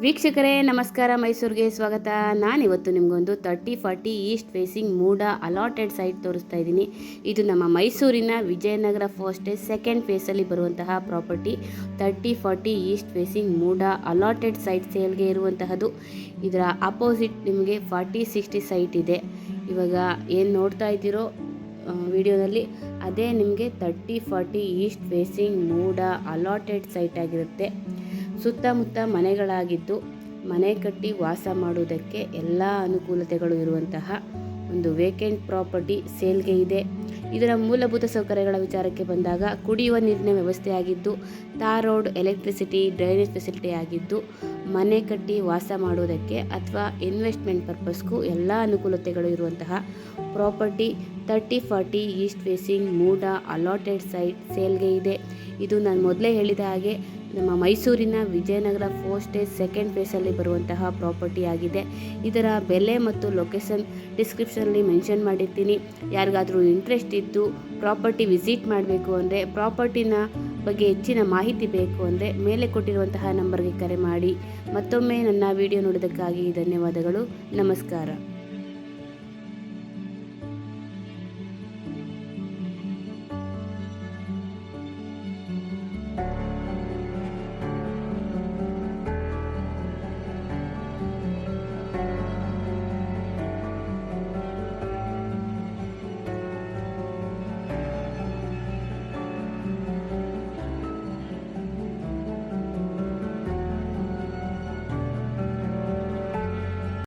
ವೀಕ್ಷಕರೇ ನಮಸ್ಕಾರ, ಮೈಸೂರಿಗೆ ಸ್ವಾಗತ. ನಾನಿವತ್ತು ನಿಮಗೊಂದು 3040 ಈಸ್ಟ್ ಫೇಸಿಂಗ್ ಮೂಡ ಅಲಾಟೆಡ್ ಸೈಟ್ ತೋರಿಸ್ತಾ ಇದ್ದೀನಿ. ಇದು ನಮ್ಮ ಮೈಸೂರಿನ ವಿಜಯನಗರ ಫಸ್ಟ್ ಸೆಕೆಂಡ್ ಫೇಸಲ್ಲಿ ಬರುವಂತಹ ಪ್ರಾಪರ್ಟಿ 3040 ಈಸ್ಟ್ ಫೇಸಿಂಗ್ ಮೂಡ ಅಲಾಟೆಡ್ ಸೈಟ್ ಸೇಲ್ಗೆ ಇರುವಂತಹದ್ದು. ಇದರ ಅಪೋಸಿಟ್ ನಿಮಗೆ 4060 ಸೈಟ್ ಇದೆ. ಇವಾಗ ಏನು ನೋಡ್ತಾ ಇದ್ದೀರೋ ವಿಡಿಯೋದಲ್ಲಿ ಅದೇ ನಿಮಗೆ 3040 ಈಸ್ಟ್ ಫೇಸಿಂಗ್ ಮೂಡ ಅಲಾಟೆಡ್ ಸೈಟ್ ಆಗಿರುತ್ತೆ. ಸುತ್ತಮುತ್ತ ಮನೆಗಳಾಗಿದ್ದು ಮನೆ ಕಟ್ಟಿ ವಾಸ ಮಾಡುವುದಕ್ಕೆ ಎಲ್ಲ ಅನುಕೂಲತೆಗಳು ಇರುವಂತಹ ಒಂದು ವೇಕೆಂಟ್ ಪ್ರಾಪರ್ಟಿ ಸೇಲ್ಗೆ ಇದೆ. ಇದರ ಮೂಲಭೂತ ಸೌಕರ್ಯಗಳ ವಿಚಾರಕ್ಕೆ ಬಂದಾಗ ಕುಡಿಯುವ ನೀರಿನ ವ್ಯವಸ್ಥೆ ಆಗಿದ್ದು, tar road, electricity, drainage facility ಆಗಿದ್ದು, ಮನೆ ಕಟ್ಟಿ ವಾಸ ಮಾಡುವುದಕ್ಕೆ ಅಥವಾ ಇನ್ವೆಸ್ಟ್ಮೆಂಟ್ ಪರ್ಪಸ್ಗೂ ಎಲ್ಲ ಅನುಕೂಲತೆಗಳು ಇರುವಂತಹ ಪ್ರಾಪರ್ಟಿ 3040 ಈಸ್ಟ್ ಫೇಸಿಂಗ್ ಮೂಡ ಅಲಾಟೆಡ್ ಸೈಟ್ ಸೇಲ್ಗೆ ಇದೆ. ಇದು ನಾನು ಮೊದಲೇ ಹೇಳಿದ ಹಾಗೆ ನಮ್ಮ ಮೈಸೂರಿನ ವಿಜಯನಗರ ಫಸ್ಟ್ ಸೆಕೆಂಡ್ ಫೇಸಲ್ಲಿ ಬರುವಂತಹ ಪ್ರಾಪರ್ಟಿ ಆಗಿದೆ. ಇದರ ಬೆಲೆ ಮತ್ತು ಲೊಕೇಶನ್ ಡಿಸ್ಕ್ರಿಪ್ಷನಲ್ಲಿ ಮೆನ್ಷನ್ ಮಾಡಿರ್ತೀನಿ. ಯಾರಿಗಾದರೂ ಇಂಟ್ರೆಸ್ಟ್ ಇದ್ದು ಪ್ರಾಪರ್ಟಿ ವಿಸಿಟ್ ಮಾಡಬೇಕು ಅಂದರೆ, ಪ್ರಾಪರ್ಟಿನ ಬಗ್ಗೆ ಹೆಚ್ಚಿನ ಮಾಹಿತಿ ಬೇಕು ಅಂದರೆ ಮೇಲೆ ಕೊಟ್ಟಿರುವಂತಹ ನಂಬರ್ಗೆ ಕರೆ ಮಾಡಿ. ಮತ್ತೊಮ್ಮೆ ನನ್ನ ವಿಡಿಯೋ ನೋಡೋದಕ್ಕಾಗಿ ಧನ್ಯವಾದಗಳು. ನಮಸ್ಕಾರ.